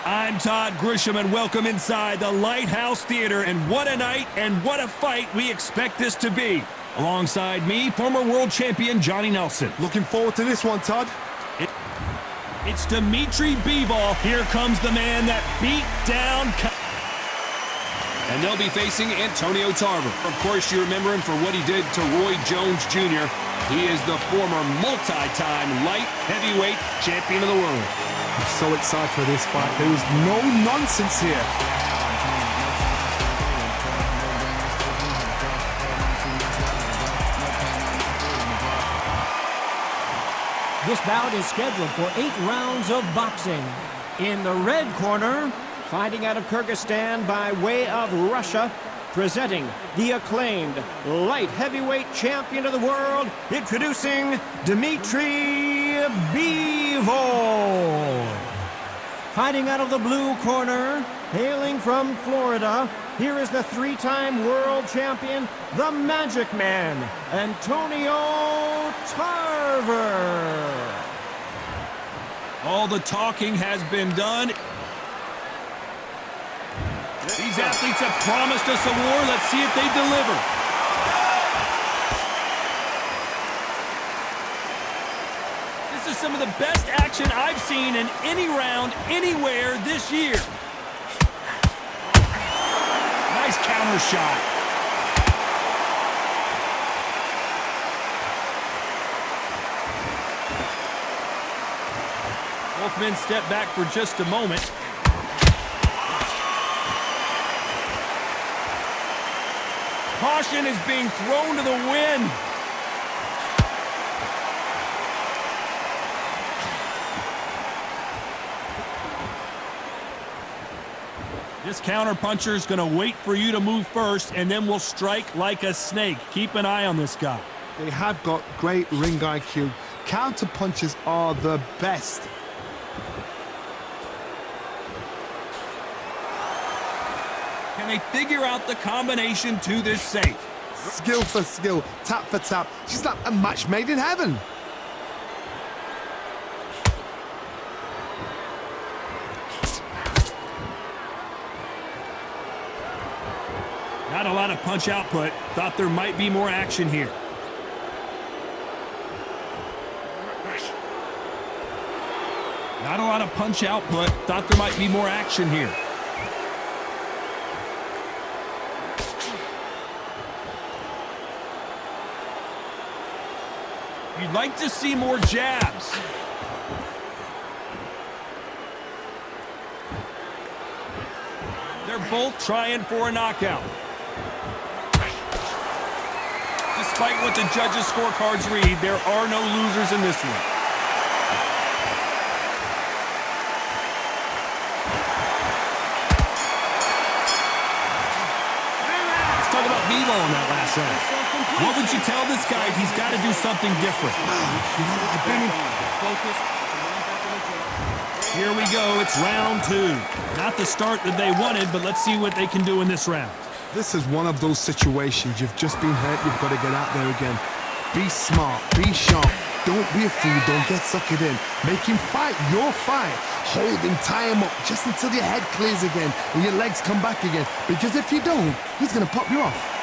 I'm Todd Grisham, and welcome inside the Lighthouse Theater. And what a night and what a fight we expect this to be. Alongside me, former world champion Johnny Nelson. Looking forward to this one, Todd. It's Dimitri Bivol. Here comes the man that beat down... And they'll be facing Antonio Tarver. Of course, you remember him for what he did to Roy Jones Jr. He is the former multi-time light heavyweight champion of the world. I'm so excited for this fight. There is no nonsense here. This bout is scheduled for 8 rounds of boxing. In the red corner, fighting out of Kyrgyzstan by way of Russia, presenting the acclaimed light heavyweight champion of the world, introducing Dimitri Bivol. Fighting out of the blue corner, hailing from Florida, here is the 3-time world champion, the Magic Man, Antonio Tarver. All the talking has been done. These athletes have promised us a war. Let's see if they deliver. This is some of the best action I've seen in any round, anywhere this year. Nice counter shot. Both men step back for just a moment. Caution is being thrown to the wind. This counterpuncher is going to wait for you to move first, and then will strike like a snake. Keep an eye on this guy. They have got great ring IQ. Counter punches are the best. Can they figure out the combination to this safe? Skill for skill, tap for tap. She's like a match made in heaven. Not a lot of punch output. Thought there might be more action here. Not a lot of punch output. Thought there might be more action here. You'd like to see more jabs. They're both trying for a knockout. Despite what the judges' scorecards read, there are no losers in this one. Let's talk about Bivol in that last round. What would you tell this guy if he's got to do something different? Here we go. It's round 2. Not the start that they wanted, but let's see what they can do in this round. This is one of those situations. You've just been hurt. You've got to get out there again. Be smart. Be sharp. Don't be a fool. Don't get suckered in. Make him fight your fight. Hold him, tie him up just until your head clears again and your legs come back again. Because if you don't, he's going to pop you off.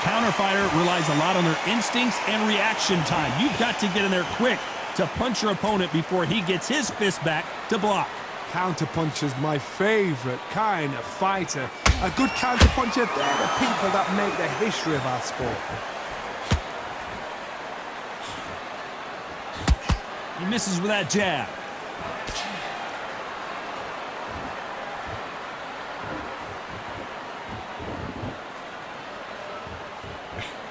Counterfighter relies a lot on their instincts and reaction time. You've got to get in there quick to punch your opponent before he gets his fist back to block. Counterpuncher's my favorite kind of fighter. A good counterpuncher, they're the people that make the history of our sport. He misses with that jab.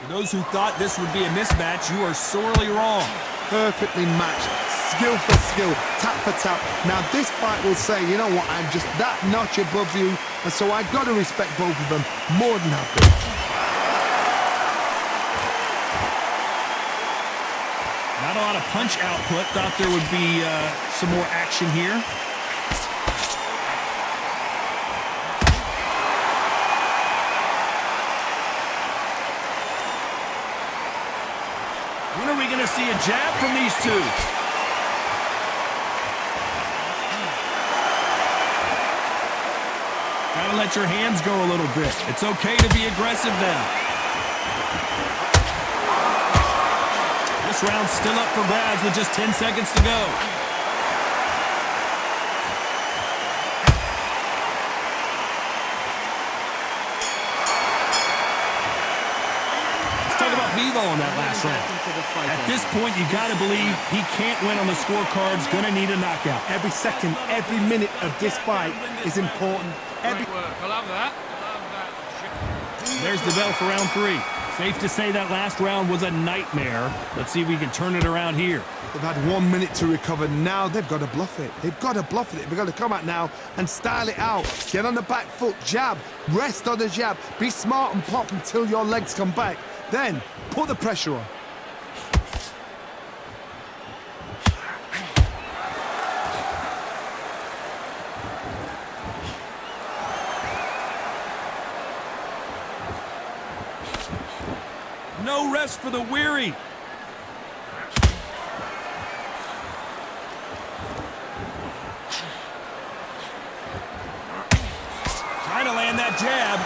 For those who thought this would be a mismatch, you are sorely wrong. Perfectly matched, skill for skill, tap for tap. Now this fight will say, you know what, I'm just that notch above you, and so I got to respect both of them more than happy. Not a lot of punch output. Thought there would be some more action here. we going to see a jab from these two? Gotta let your hands go a little bit. It's okay to be aggressive now. This round's still up for grabs with just 10 seconds to go. Let's talk about Bivol in that last round. At this point, you gotta believe he can't win on the scorecards, gonna need a knockout. Every second, every minute of this fight is important. Great work. I love that. There's the bell for round 3. Safe to say that last round was a nightmare. Let's see if we can turn it around here. They've had 1 minute to recover. Now they've got to bluff it. They've got to bluff it. They've got to come out now and style it out. Get on the back foot, jab, rest on the jab. Be smart and pop until your legs come back. Then put the pressure on. No rest for the weary. Trying to land that jab.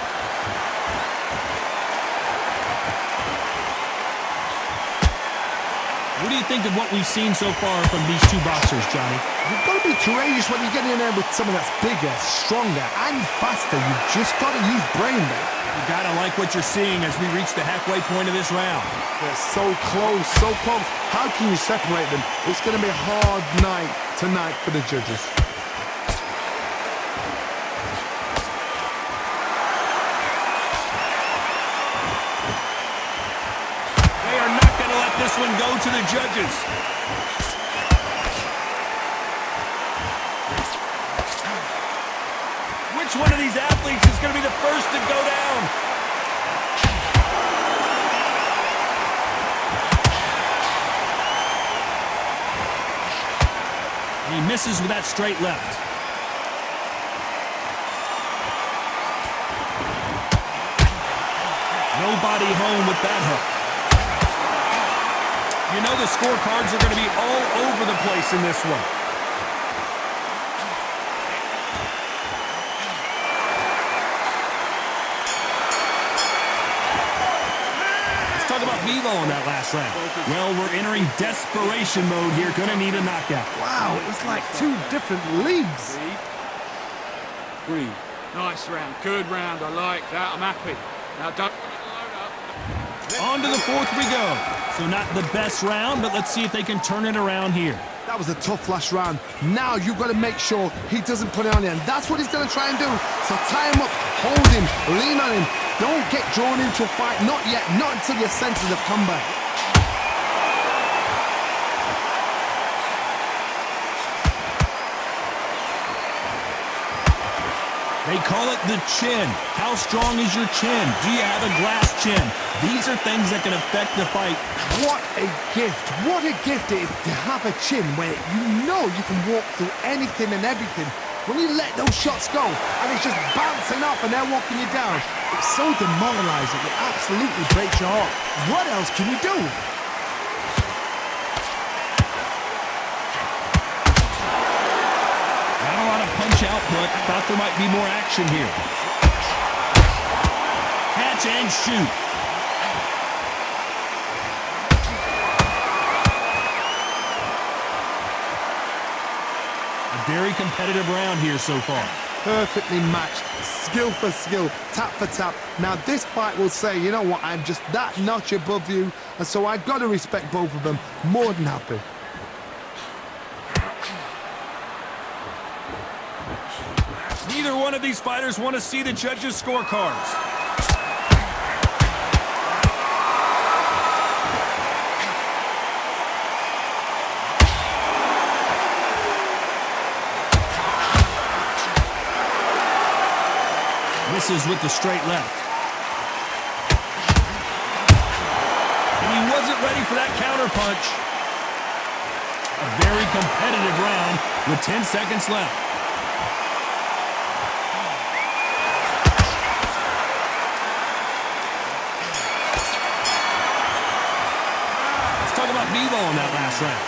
What do you think of what we've seen so far from these two boxers, Johnny? You've got to be courageous when you get in there with someone that's bigger, stronger, and faster. You've just got to use brain there. You gotta like what you're seeing as we reach the halfway point of this round. They're so close, so close. How can you separate them? It's going to be a hard night tonight for the judges. They are not going to let this one go to the judges. Which one of these athletes is going to be the first to go down? He misses with that straight left. Nobody home with that hook. You know the scorecards are going to be all over the place in this one. Talk about Bivol in that last round. Well, we're entering desperation mode here. Gonna need a knockout. Wow, it was like two different leagues. Breathe. Nice round. Good round. I like that. I'm happy. Now don't load up. On to the 4th we go. So not the best round, but let's see if they can turn it around here. That was a tough last round. Now you've got to make sure he doesn't put it on you, and that's what he's going to try and do. So tie him up, hold him, lean on him. Don't get drawn into a fight. Not yet. Not until your senses have come back. They call it the chin. How strong is your chin? Do you have a glass chin? These are things that can affect the fight. What a gift. What a gift it is to have a chin where you know you can walk through anything and everything. When you let those shots go and it's just bouncing off and they're walking you down, it's so demoralizing. It absolutely breaks your heart. What else can you do? Not a lot of punch output. Thought there might be more action here. Catch and shoot. A very competitive round here so far. Perfectly matched, skill for skill, tap for tap. Now this fight will say, you know what, I'm just that notch above you, and so I've got to respect both of them. More than happy. Neither one of these fighters want to see the judges' scorecards. Misses with the straight left. And he wasn't ready for that counterpunch. A very competitive round with 10 seconds left. Let's talk about about Bivol in that last round?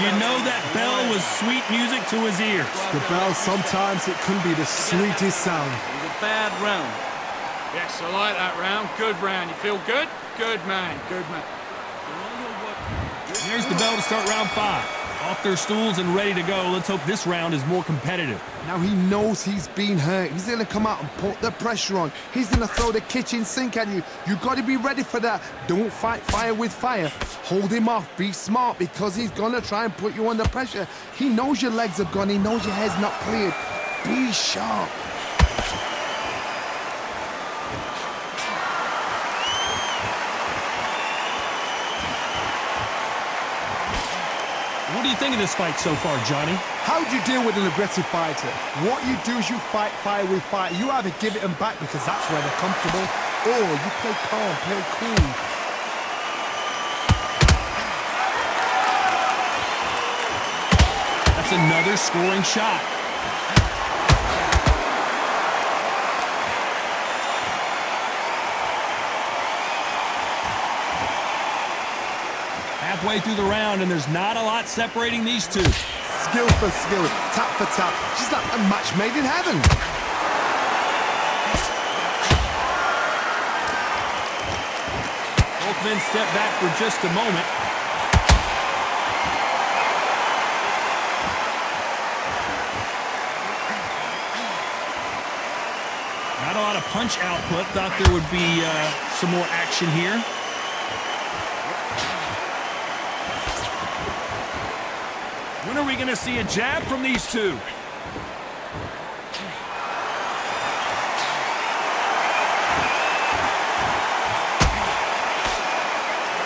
You know that bell was sweet music to his ears. The bell, sometimes it can be the sweetest sound. It was a bad round. Yes, I like that round. Good round. You feel good? Good man. Good man. There's the bell to start round 5. Off their stools and ready to go. Let's hope this round is more competitive. Now he knows he's been hurt. He's going to come out and put the pressure on. He's going to throw the kitchen sink at you. You got to be ready for that. Don't fight fire with fire. Hold him off. Be smart, because he's going to try and put you under pressure. He knows your legs are gone. He knows your head's not cleared. Be sharp. What do you think of this fight so far, Johnny? How do you deal with an aggressive fighter? What you do is you fight fire with fire. You either give it them back because that's where they're comfortable, or you play calm, play cool. That's another scoring shot. Halfway through the round, and there's not a lot separating these two. Skill for skill, tap for tap. She's like a match made in heaven. Both men step back for just a moment. Not a lot of punch output. Thought there would be some more action here. When are we going to see a jab from these two?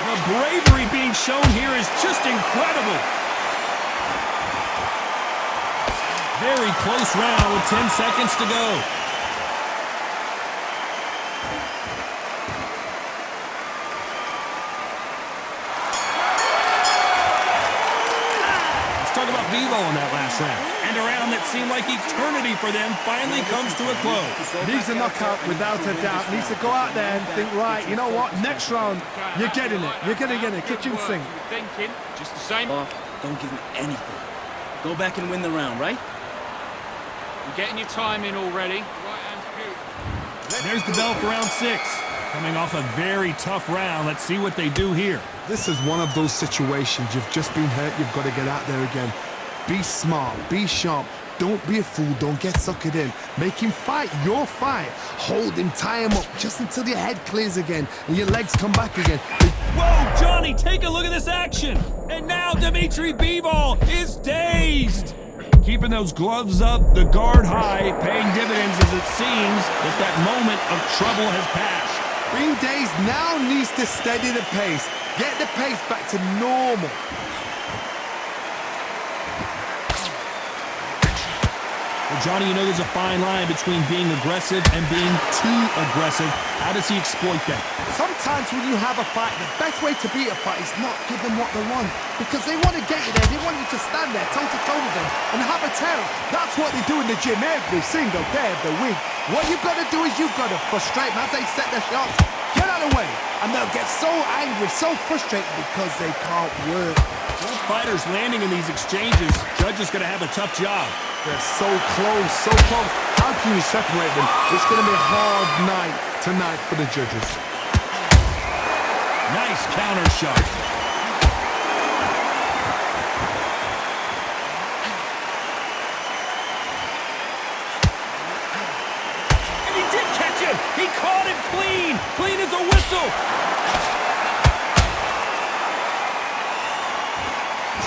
The bravery being shown here is just incredible. Very close round with 10 seconds to go. Bivol in that last round. And a round that seemed like eternity for them finally comes to a close. Needs a knockout without a doubt. Needs to go out there and think, right, you know what? Next round, you're getting it. You're going to get it. Kitchen sink. Thinking, just the same. Off, don't give him anything. Go back and win the round, right? You're getting your time in already. Right hand's good. There's the bell for round 6. Coming off a very tough round. Let's see what they do here. This is one of those situations. You've just been hurt. You've got to get out there again. Be smart, be sharp, don't be a fool, don't get suckered in. Make him fight your fight. Hold him, tie him up, just until your head clears again and your legs come back again. Whoa, Johnny, take a look at this action. And now Dimitri Bivol is dazed. Keeping those gloves up, the guard high, paying dividends as it seems that moment of trouble has passed. Being dazed now needs to steady the pace. Get the pace back to normal. Well, Johnny, you know there's a fine line between being aggressive and being too aggressive. How does he exploit that? Sometimes when you have a fight, the best way to beat a fight is not give them what they want. Because they want to get you there. They want you to stand there toe-to-toe with them and have a tell. That's what they do in the gym every single day of the week. What you've got to do is you've got to frustrate them as they set their shots. Get out of the way. And they'll get so angry, so frustrated because they can't work. Both fighters landing in these exchanges. Judge is going to have a tough job. They're so close, so close. How can you separate them? It's going to be a hard night tonight for the judges. Nice counter shot. And he did catch him. He caught him clean. Clean as a whistle.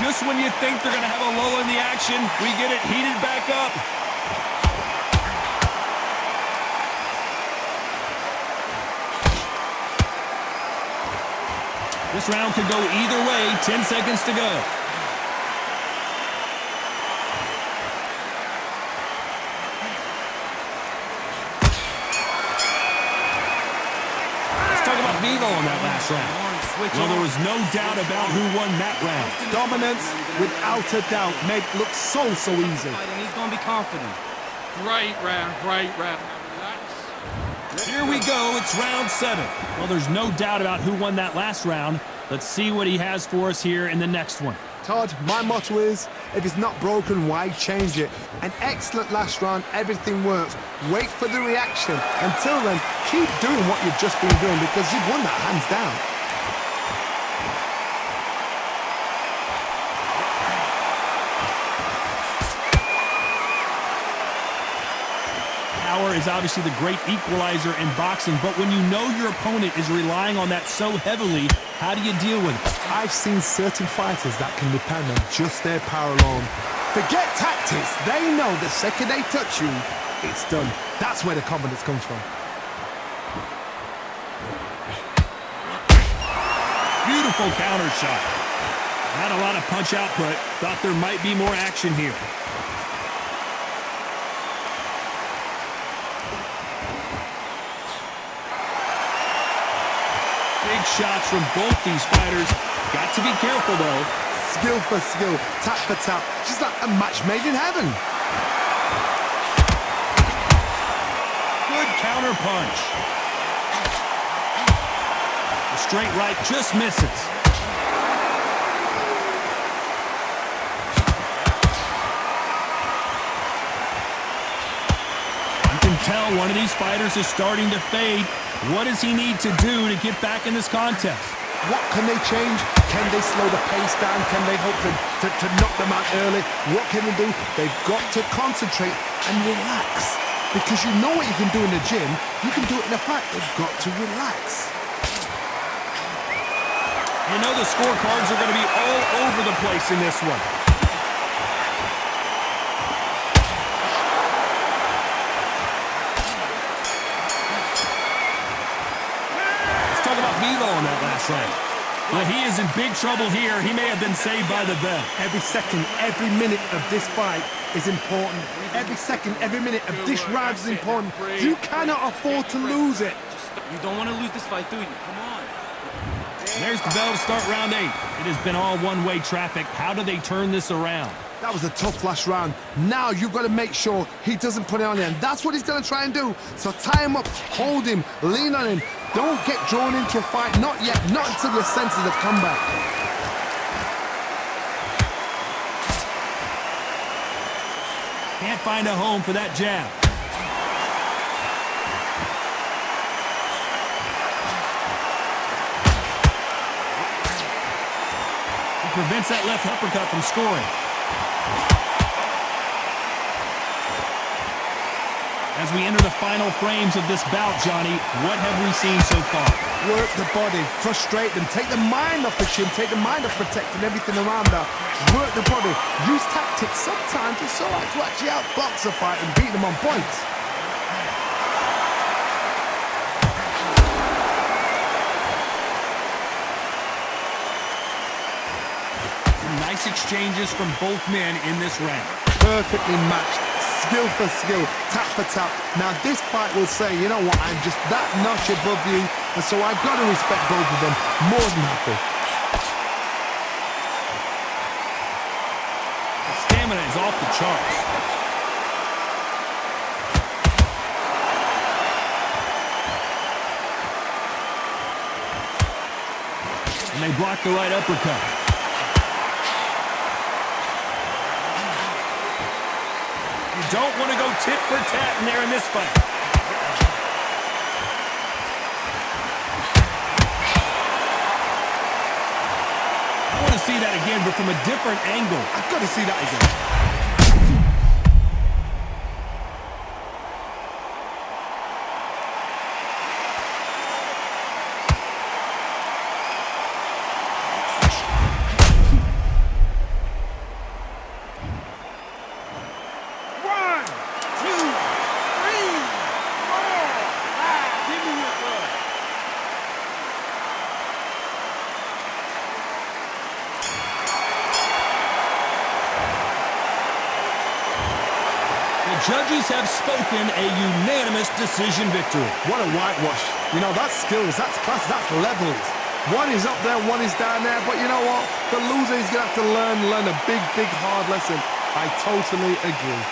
Just when you think they're going to have a lull in the action, we get it heated back up. This round could go either way. 10 seconds to go. Let's talk about Bivol in that last round. Well, there was no doubt about who won that round. Dominance, without a doubt, made it look so easy. And he's going to be confident. Great round, great round. Relax. Here we go, it's round 7. Well, there's no doubt about who won that last round. Let's see what he has for us here in the next one. Todd, my motto is, if it's not broken, why change it? An excellent last round, everything works. Wait for the reaction. Until then, keep doing what you've just been doing because you've won that hands down. Power is obviously the great equalizer in boxing, but when you know your opponent is relying on that so heavily, how do you deal with it? I've seen certain fighters that can depend on just their power alone. Forget tactics. They know the second they touch you, it's done. That's where the confidence comes from. Beautiful counter shot. Not a lot of punch output. Thought there might be more action here. Big shots from both these fighters. Got to be careful, though. Skill for skill, tap for tap. Just like a match made in heaven. Good counter punch. The straight right just misses. You can tell one of these fighters is starting to fade. What does he need to do to get back in this contest? What can they change? Can they slow the pace down? Can they hope to knock them out early? What can they do? They've got to concentrate and relax. Because you know what you can do in the gym, you can do it in a fight. They've got to relax. You know the scorecards are going to be all over the place in this one. On that last round. Well, he is in big trouble here. He may have been saved by the bell. Every second, every minute of this fight is important. Every second, every minute of this round is important. You cannot afford to lose it. You don't want to lose this fight, do you? Come on. There's the bell to start round 8. It has been all one-way traffic. How do they turn this around? That was a tough last round. Now you've got to make sure he doesn't put it on there. And that's what he's going to try and do. So tie him up, hold him, lean on him. Don't get drawn into a fight. Not yet. Not until your senses have come back. Can't find a home for that jab. He prevents that left uppercut from scoring. As we enter the final frames of this bout, Johnny, what have we seen so far? Work the body, frustrate them, take the mind off the chin, take the mind off protecting everything around her. Work the body, use tactics. Sometimes it's all right to actually outbox a fight and beat them on points. Some nice exchanges from both men in this round. Perfectly matched. Skill for skill, tap for tap. Now this fight will say, you know what, I'm just that notch above you, and so I've got to respect both of them. More than happy. The stamina is off the charts. And they block the right uppercut. Don't want to go tit for tat in there in this fight. I want to see that again, but from a different angle. I've got to see that again. Judges have spoken a unanimous decision victory. What a whitewash. You know, that's skills, that's class, that's levels. One is up there, one is down there, but you know what? The loser is going to have to learn a big, hard lesson. I totally agree.